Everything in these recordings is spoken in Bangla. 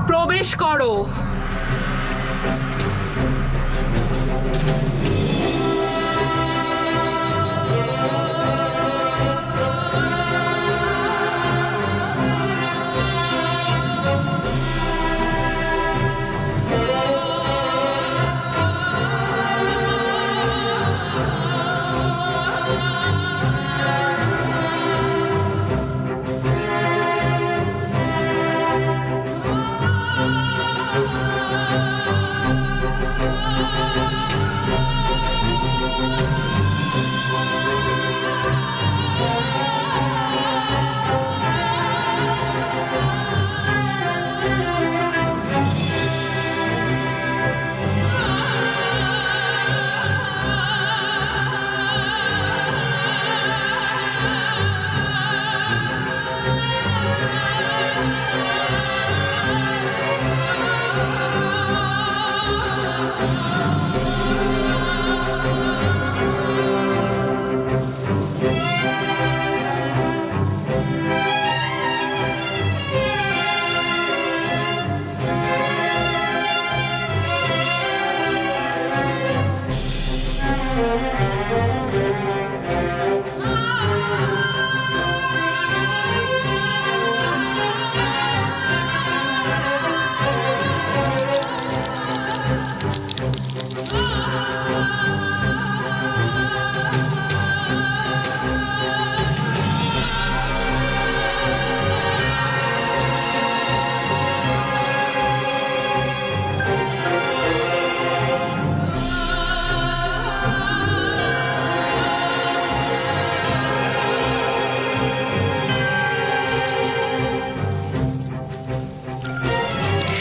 প্রবেশ করো।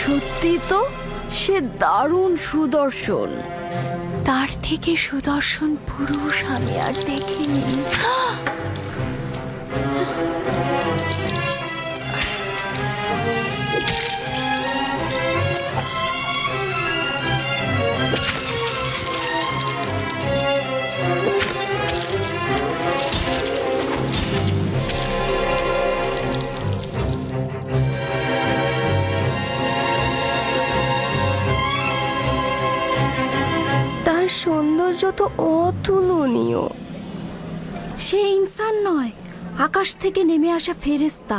সত্যি তো, সে দারুণ সুদর্শন। তার থেকে সুদর্শন পুরুষ আমি আর দেখিনি। সৌন্দর্য তো অতুলনীয়। সে ইনসান নয়, আকাশ থেকে নেমে আসা ফেরেশতা।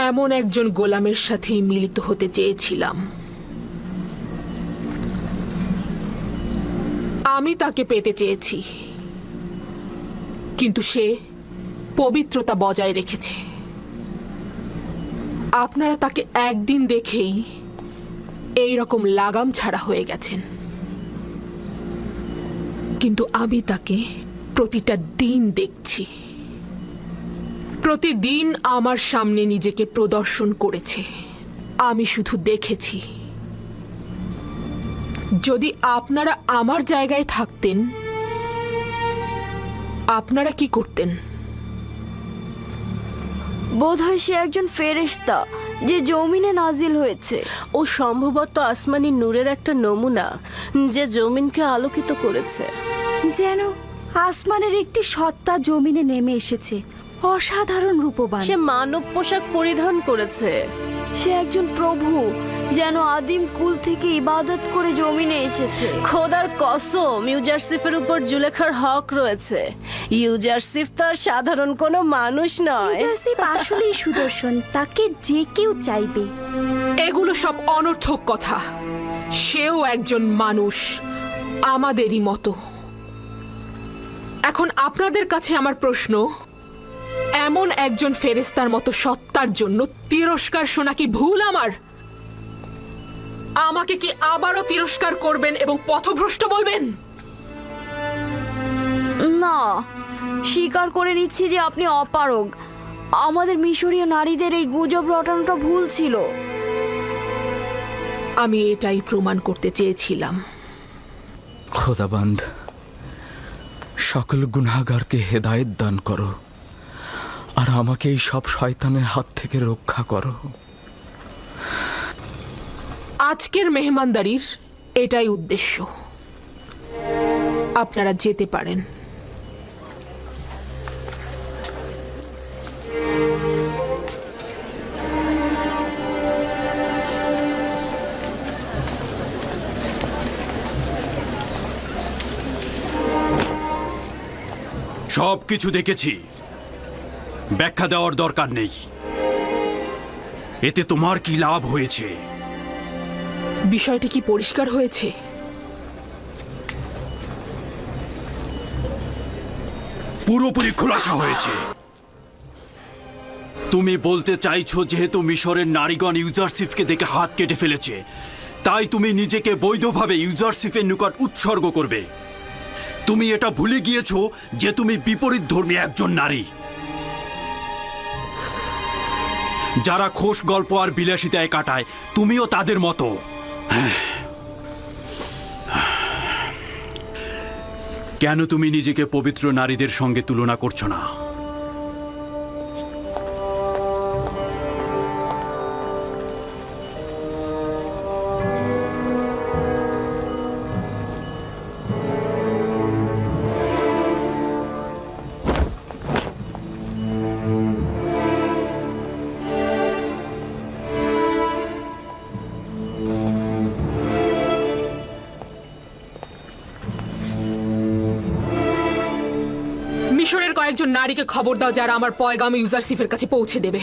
এমন একজন গোলামের সাথেই মিলিত হতে চেয়েছিলাম। আমি তাকে পেতে চেয়েছি, কিন্তু সে পবিত্রতা বজায় রেখেছে। আপনারা তাকে একদিন দেখেই এই রকম লাগাম ছাড়া হয়ে গেছেন, কিন্তু আমি তাকে প্রতিটা দিন দেখছি। প্রতিদিন আমার সামনে নিজেকে প্রদর্শন করেছে, আমি শুধু দেখেছি। যদি আপনারা আমার জায়গায় থাকতেন, আপনারা কি করতেন? বোধহয় সে একজন ফেরেশতা যে জমিনে নাজিল হয়েছে। ও সম্ভবত আসমানি নূরের একটা নমুনা যে জমিনকে আলোকিত করেছে। যেন আসমানের একটি সত্তা জমিনে নেমে এসেছে, অসাধারণ রূপবান। সে মানব পোশাক পরিধান করেছে। সে একজন প্রভু, যেন আদিম কুল থেকে ইবাদত করে জমিনে এসেছে। খোদার কসম, ইউজারসিফের উপর জুলেখার হক রয়েছে। ইউজারসিফ তার সাধারণ কোনো মানুষ নয়। ইউজারসিফ আসলেই সুদর্শন, তাকে যে কেউ চাইবে। এগুলো সব অনর্থক কথা। সেও একজন মানুষ, আমাদেরই মতো। এখন আপনাদের কাছে আমার প্রশ্ন, এমন একজন ফেরেশতার মতো সত্তার জন্য তিরস্কার শোনা কি ভুল আমার? আমাকে কি আবারও তিরস্কার করবেন এবং পথভ্রষ্ট বলবেন? না, স্বীকার করে নিচ্ছি যে আপনি অপারগ। আমাদের মিশরীয় নারীদের এই গুজব রটানোটা ভুল ছিল। আমি এটাই প্রমাণ করতে চেয়েছিলাম। খোদাবন্দ, সকল গুনাহগারকে হেদায়েত দান করো, আর আমাকে এই সব শয়তানের হাত থেকে রক্ষা করো। আজকের মেহমানদারির এটাই উদ্দেশ্য। আপনারা যেতে পারেন। সব কিছু দেখেছি, ব্যাখ্যা দেওয়ার দরকার নেই। এতে তোমার কি লাভ হয়েছে? বিষয়টি কি পরিষ্কার হয়েছে? পুরোপুরি খোলাসা হয়েছে। তুমি বলতে চাইছো যেহেতু মিশরের নারীগণ ইউজারশিপকে দেখে হাত কেটে ফেলেছে, তাই তুমি নিজেকে বৈধভাবে ইউজারশিপের নিকট উৎসর্গ করবে। তুমি এটা ভুলে গিয়েছো যে তুমি বিপরীত ধর্মী একজন নারী। যারা খোশ গল্প আর বিলাসিতায় কাটায়, তুমিও তাদের মতো। কেন তুমি নিজেকে পবিত্র নারীদের সঙ্গে তুলনা করছো না? মিশরের কয়েকজন নারীকে খবর দাও যারা আমার পয়গাম ইউজারশিপের কাছে পৌঁছে দেবে।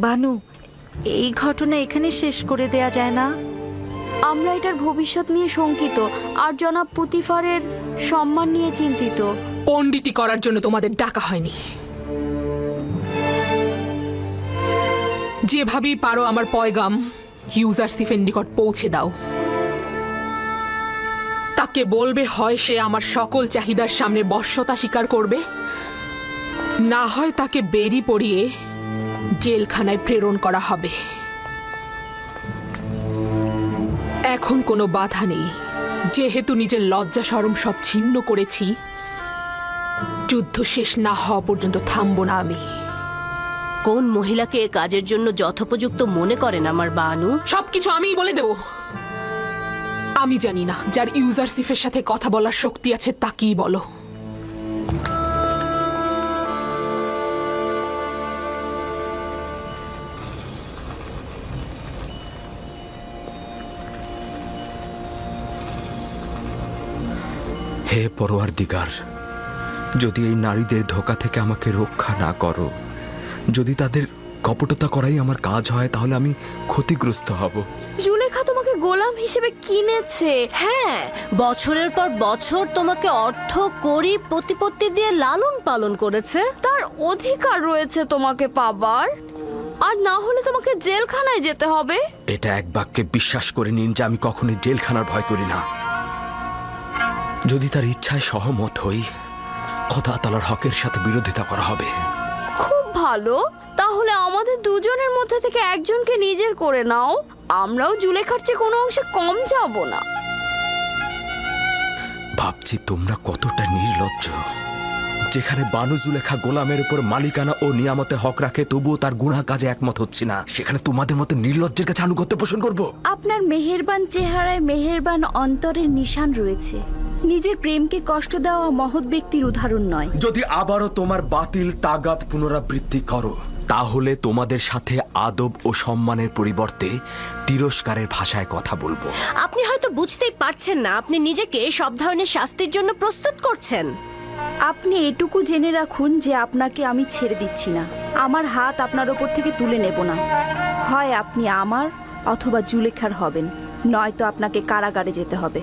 বানু, এই ঘটনা এখানে শেষ করে দেয়া যায় না? আমরা এটার ভবিষ্যৎ নিয়ে শঙ্কিত আর জনাব পুতিফারের সম্মান নিয়ে চিন্তিত। পণ্ডিতি করার জন্য তোমাদের ডাকা হয়নি। যেভাবেই পারো আমার পয়গাম ইউজারশিপের নিকট পৌঁছে দাও। তাকে বলবে হয় সে আমার সকল চাহিদার সামনে বশ্যতা স্বীকার করবে, না হয় তাকে বেরি পড়িয়ে জেলখানায় প্রেরণ করা হবে। এখন কোনো বাধা নেই, যেহেতু নিজের লজ্জা শরম সব ছিন্ন করেছি। যুদ্ধ শেষ না হওয়া পর্যন্ত থামবো না আমি। কোন মহিলাকে এ কাজের জন্য যথোপযুক্ত মনে করেন আমার বানু? সবকিছু আমিই বলে দেব। আমি জানি না, যার ইউজারশিপের সাথে কথা বলার শক্তি আছে তাকেই বলো। হে পরওয়ারদিগার, যদি এই নারীদের ধোঁকা থেকে আমাকে রক্ষা না করো, যদি তাদের কপটতা করাই আমার কাজ হয়, তাহলে আমি ক্ষতিগ্রস্ত হব। জুলেখা তোমাকে গোলাম হিসেবে কিনেছে। হ্যাঁ, বছরের পর বছর তোমাকে অর্থ কড়ি প্রতিপত্তি দিয়ে লালন পালন করেছে। তার অধিকার রয়েছে তোমাকে পাবার, আর না হলে তোমাকে জেলখানায় যেতে হবে। এটা এক বাক্যে বিশ্বাস করে নিন যে আমি কখনোই জেলখানার ভয় করি না। যদি তার ইচ্ছায় সহমত হই, খোদা তাআলার হকের সাথে বিরোধিতা করা হবে। খুব ভালো, তাহলে আমাদের দুজনের মধ্যে থেকে একজনকে নিজের করে নাও। আমরাও জুলেখার চেয়ে কোনো অংশে কম যাব না। ভাবছি তোমরা কতটা নির্লজ্জ। যেখানে বানু জুলেখা গোলামের উপর মালিকানা ও নিয়ামতে হক রাখে, তবুও তার গুনাহ কাজে একমত হচ্ছে না, সেখানে তোমাদের মতো নির্লজ্জের কাছে আনুগত্য পোষণ করবো? আপনার মেহেরবান চেহারায় মেহেরবান অন্তরের নিশান রয়েছে। নিজের প্রেমকে কষ্ট দেওয়া মহৎ ব্যক্তির উদাহরণ নয়। যদি আবারও তোমার বাতিল তাগাদ পুনরাবৃত্তি করো, তাহলে তোমাদের সাথে আদব ও সম্মানের পরিবর্তে তিরস্কারের ভাষায় কথা বলবো। আপনি হয়তো বুঝতেই পারছেন না আপনি নিজেকে সব ধরনের শাস্তির জন্য প্রস্তুত করছেন। আপনি এটুকু জেনে রাখুন যে আপনাকে আমি ছেড়ে দিচ্ছি না। আমার হাত আপনার ওপর থেকে তুলে নেব না। হয় আপনি আমার অথবা জুলেখার হবেন, নয়তো আপনাকে কারাগারে যেতে হবে।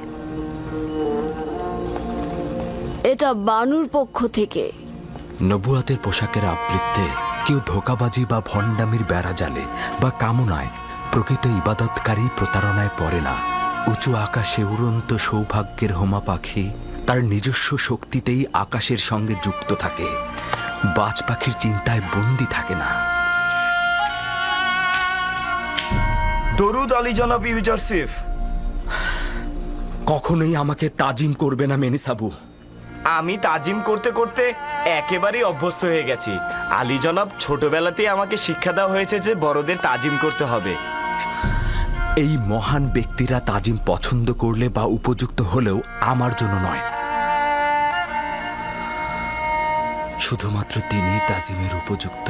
এটা বানুর পক্ষ থেকে। নবুয়াতের পোশাকের আবৃত্তে কেউ ধোঁকাবাজি বা ভণ্ডামির বেড়া জালে বা কামনায় প্রকৃত ইবাদতকারী প্রতারণায় পড়ে না। উঁচু আকাশে উড়ন্ত সৌভাগ্যের হোমা পাখি তার নিজস্ব শক্তিতেই আকাশের সঙ্গে যুক্ত থাকে, বাজ পাখির চিন্তায় বন্দি থাকে না। দরুদ আলী জনাব ইউজারশিপ। কখনোই আমাকে তাজিম করবে না মেনিসাবু। আমি তাজিম করতে করতে একেবারেই অভ্যস্ত হয়ে গেছি। আলী জনাব ছোটবেলাতেই আমাকে শিক্ষা দেওয়া হয়েছে যে বড়দের তাজিম করতে হবে। এই মহান ব্যক্তিরা তাজিম পছন্দ করলে বা উপযুক্ত হলেও আমার জন্য নয়, শুধুমাত্র তিনিই তাজিমের উপযুক্ত।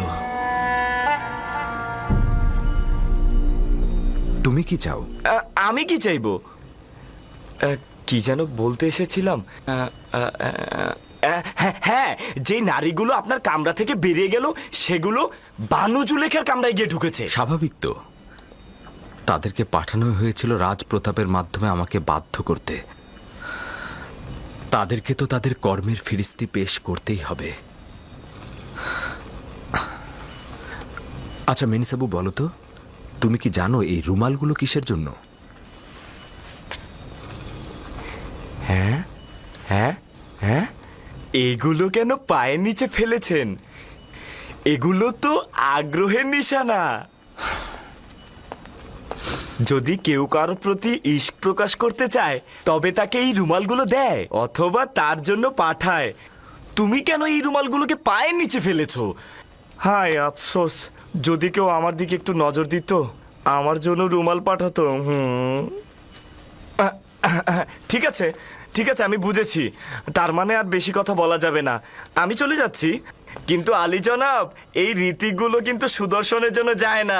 তুমি কি চাও? আমি কি চাইবো? কি যেন বলতে এসেছিলাম হ্যাঁ, যে নারীগুলো আপনার কামরা থেকে বেরিয়ে গেল সেগুলো বানু জুলেখার কামরায় গিয়ে ঢুকেছে। স্বাভাবিক তো, তাদেরকে পাঠানো হয়েছিল রাজপ্রতাপের মাধ্যমে আমাকে বাধ্য করতে। তাদেরকে তো তাদের কর্মের ফিরিস্তি পেশ করতেই হবে। আচ্ছা মেনিসাবু, বলো তো, তুমি কি জানো এই রুমালগুলো কিসের জন্য? হ্যাঁ হ্যাঁ হ্যাঁ, এগুলো কেন পায়ের নিচে ফেলেছেন? এগুলো তো আগ্রহের নিশানা। যদি কেউ কারোর প্রতি ইশক প্রকাশ করতে চায় তবে তাকে এই রুমালগুলো দেয় অথবা তার জন্য পাঠায়। তুমি কেন এই রুমালগুলোকে পায়ের নিচে ফেলেছো? হায় আফসোস, যদি কেউ আমার দিকে একটু নজর দিত, আমার জন্য রুমাল পাঠাতো। ঠিক আছে ঠিক আছে, আমি বুঝেছি। তার মানে আর বেশি কথা বলা যাবে না, আমি চলে যাচ্ছি। কিন্তু আলী জনাব, এই রীতিগুলো কিন্তু সুদর্শনের জন্য যায় না।